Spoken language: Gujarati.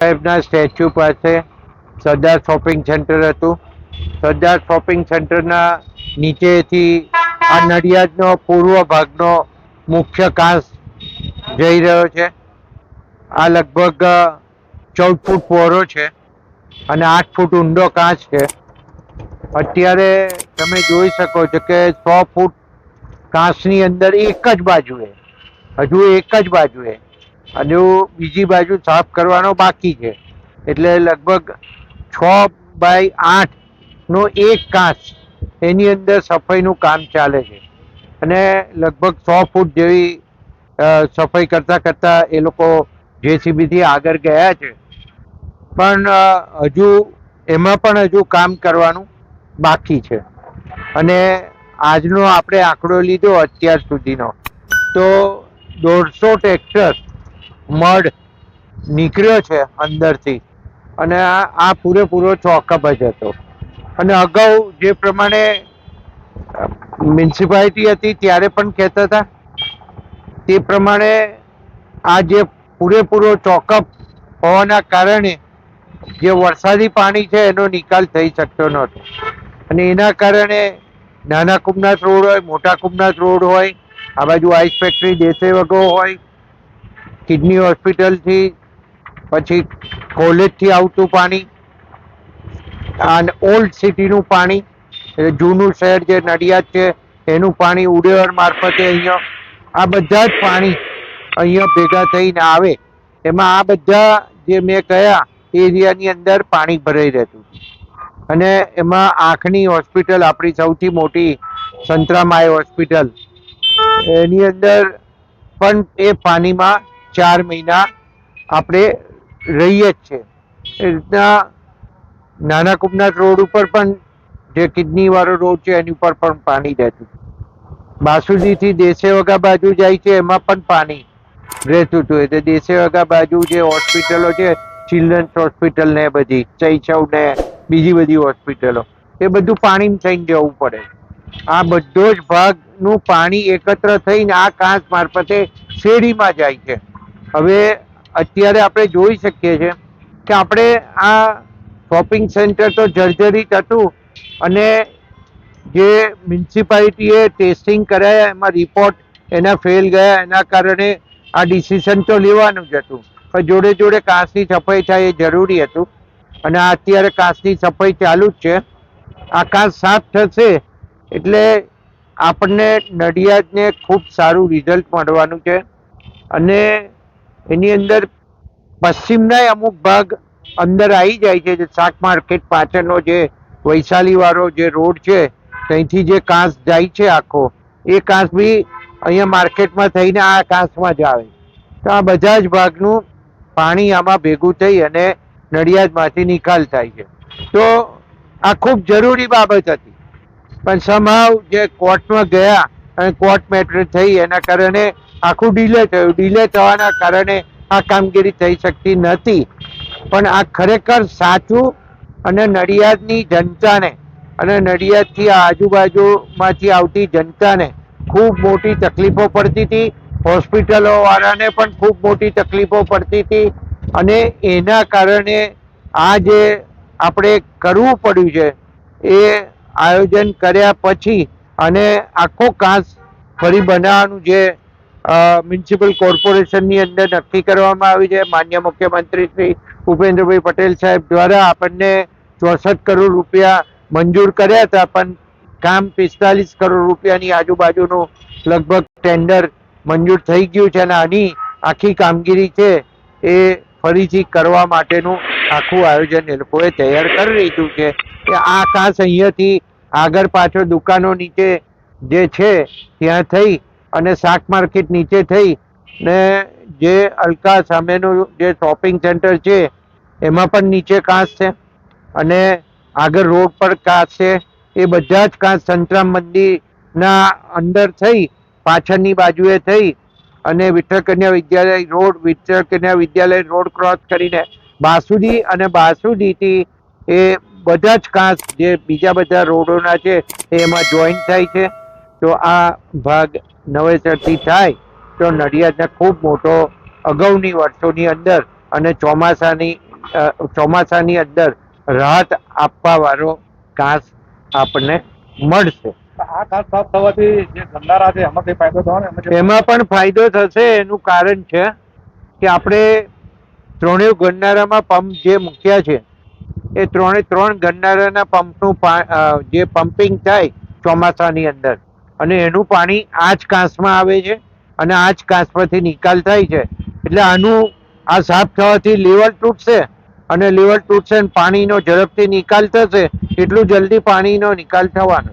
સાહેબના સ્ટેચ્યુ પાસે સરદાર શોપિંગ સેન્ટર હતું. સરદાર શોપિંગ સેન્ટરના નીચેથી આ નડિયાદનો પૂર્વ ભાગનો મુખ્ય કાંસ જઈ રહ્યો છે. આ લગભગ 14 ફૂટ પહોળો છે અને 8 ફૂટ ઊંડો કાંસ છે. અત્યારે તમે જોઈ શકો છો કે 100 ફૂટ કાંસની અંદર એક જ બાજુએ, હજુ એક જ બાજુએ, હજુ બીજી બાજુ સાફ કરવાનો બાકી છે. એટલે લગભગ 6x8 નો એક કાંસ, એની અંદર સફાઈનું કામ ચાલે છે અને લગભગ 100 ફૂટ જેવી સફાઈ કરતા કરતા એ લોકો જેસીબીથી આગળ ગયા છે. પણ હજુ એમાં પણ હજુ કામ કરવાનું બાકી છે. અને આજનો આપણે આંકડો લીધો અત્યાર સુધીનો, તો 150 ટ્રેક્ટર મડ નીકળ્યો છે અંદરથી. અને આ પૂરેપૂરો ચોકઅપ જ હતો. અને અગાઉ જે પ્રમાણે મ્યુનિસિપાલિટી હતી ત્યારે પણ કહેતા હતા તે પ્રમાણે આ જે પૂરેપૂરો ચોકઅપ હોવાના કારણે જે વરસાદી પાણી છે એનો નિકાલ થઈ શકતો નહોતો. અને એના કારણે નાના કુમનાથ રોડ હોય, મોટા કુમનાથ રોડ હોય, આ બાજુ આઈસ ફેક્ટરી દેસે વગો હોય, કિડની હોસ્પિટલથી પછી કોલેજથી આવતું પાણી, અને ઓલ્ડ સિટીનું પાણી, જૂનું શહેર જે નડિયાદ છે એનું પાણી ઉડેવર મારફતે અહીંયા આ બધા જ પાણી અહીંયા ભેગા થઈને આવે. એમાં આ બધા જે મેં કહ્યા એરિયાની અંદર પાણી ભરાઈ રહેતું. અને એમાં આંખની હોસ્પિટલ આપણી સૌથી મોટી સંતરામાઈ હોસ્પિટલ, એની અંદર પણ એ પાણીમાં 4 મહિના આપણે રહીએ જ છે. એ રીતના નાના કુમનાથ રોડ ઉપર પણ જે કિડની વાળો રોડ છે એની ઉપર પણ પાણી રહેતું. બાસુદીથી દેસે વગા બાજુ જાય છે એમાં પણ પાણી રહેતું હતું. એટલે દેસે વગા બાજુ જે હોસ્પિટલો છે, ચિલ્ડ્રન્સ હોસ્પિટલ ને બધી ચૈચવ ને બીજી બધી હોસ્પિટલો, એ બધું પાણી થઈને જવું પડે. આ બધો જ ભાગનું પાણી એકત્ર થઈને આ કાંસ મારફતે શેરીમાં જાય છે. હવે અત્યારે આપણે જોઈ શકીએ છીએ કે આપણે આ શોપિંગ સેન્ટર તો જર્જરિત હતું અને જે મ્યુનિસિપાલિટીએ ટેસ્ટિંગ કરાયા એમાં રિપોર્ટ એના ફેલ ગયા, એના કારણે આ ડિસિઝન તો લેવાનું જ હતું. પણ જોડે જોડે કાંસની સફાઈ થાય એ જરૂરી હતું. અને અત્યારે કાંસની સફાઈ ચાલુ જ છે. આ કાંસ સાફ થશે એટલે આપણને નડિયાદને ખૂબ સારું રિઝલ્ટ મળવાનું છે. અને એની અંદર પશ્ચિમના અમુક ભાગ અંદર આવી જાય છે. શાક માર્કેટ પાછળનો જે વૈશાલી વાળો જે રોડ છે ત્યાંથી જે કાંસ જાય છે આખો, એ કાંસ બી અહીંયા માર્કેટમાં થઈને આ કાંસમાં જ આવે. તો આ બધા જ ભાગનું પાણી આમાં ભેગું થઈ અને નડિયાદમાંથી નિકાલ થાય છે. તો આ ખૂબ જરૂરી બાબત હતી. પણ સમહાવ જે કોર્ટમાં ગયા અને કોર્ટ મેટર થઈ એના કારણે આખું ડીલે થયું. ડીલે થવાના કારણે આ કામગીરી થઈ શકતી નથી. પણ આ ખરેખર સાચું અને નડિયાદની જનતાને અને નડિયાદથી આજુબાજુમાંથી આવતી જનતાને ખૂબ મોટી તકલીફો પડતી હતી. હોસ્પિટલો વાળાને પણ ખૂબ મોટી તકલીફો પડતી હતી. અને એના કારણે આ જે આપણે કરવું પડ્યું છે એ આયોજન કર્યા પછી અને આખો કાંસ ફરી બનાવવાનું જે મ્યુનિસિપલ કોર્પોરેશનની અંદર નક્કી કરવામાં આવી છે. માન્ય મુખ્યમંત્રી શ્રી ભૂપેન્દ્રભાઈ પટેલ સાહેબ દ્વારા આપણને 64 કરોડ રૂપિયા મંજૂર કર્યા હતા. પણ કામ 45 કરોડ રૂપિયાની આજુબાજુનું લગભગ ટેન્ડર મંજૂર થઈ ગયું છે. અને આની આખી કામગીરી છે એ ફરીથી કરવા માટેનું આખું આયોજન એ લોકોએ તૈયાર કરી લીધું છે. કે આ કાંસ અહીંયાથી આગળ પાછળ દુકાનો નીચે જે છે ત્યાં થઈ અને શાક માર્કેટ નીચે થઈ ને જે અલકા સામેનું જે શોપિંગ સેન્ટર છે એમાં પણ નીચે કાંસ છે અને આગળ રોડ પર કાંસ છે. એ બધા જ કાંસ સંતરામ મંદિરના અંદર થઈ પાછળની બાજુએ થઈ અને વિઠ્ઠલ કન્યા વિદ્યાલય રોડ ક્રોસ કરીને બાસુદી અને બાસુદીથી એ બધા જ કાંસ જે બીજા બધા રોડોના છે એમાં જોઈન થાય છે. તો આ ભાગ નવેસરથી થાય તો નડિયાદને ખૂબ મોટો અગાઉની વર્ષોની અંદર અને ચોમાસાની ચોમાસાની અંદર રાહત આપવા વાળો ઘાસ આપણને મળશે. આ ઘાસ સાફ થવાથી જે ગંધારા છે એમાં કઈ ફાયદો થવાનો એમાં પણ ફાયદો થશે. એનું કારણ છે કે આપણે ત્રણેય ગરનાળામાં પંપ જે મૂક્યા છે એ ત્રણ ગરનાળાના પંપનું જે પમ્પિંગ થાય ચોમાસાની અંદર અને એનું પાણી આ જ કાંસમાં આવે છે અને આ જ કાંસમાંથી નિકાલ થાય છે. એટલે આ સાફ થવાથી લેવલ તૂટશે અને લેવલ તૂટશે અને પાણીનો ઝડપથી નિકાલ થશે. એટલું જલ્દી પાણીનો નિકાલ થવાનો.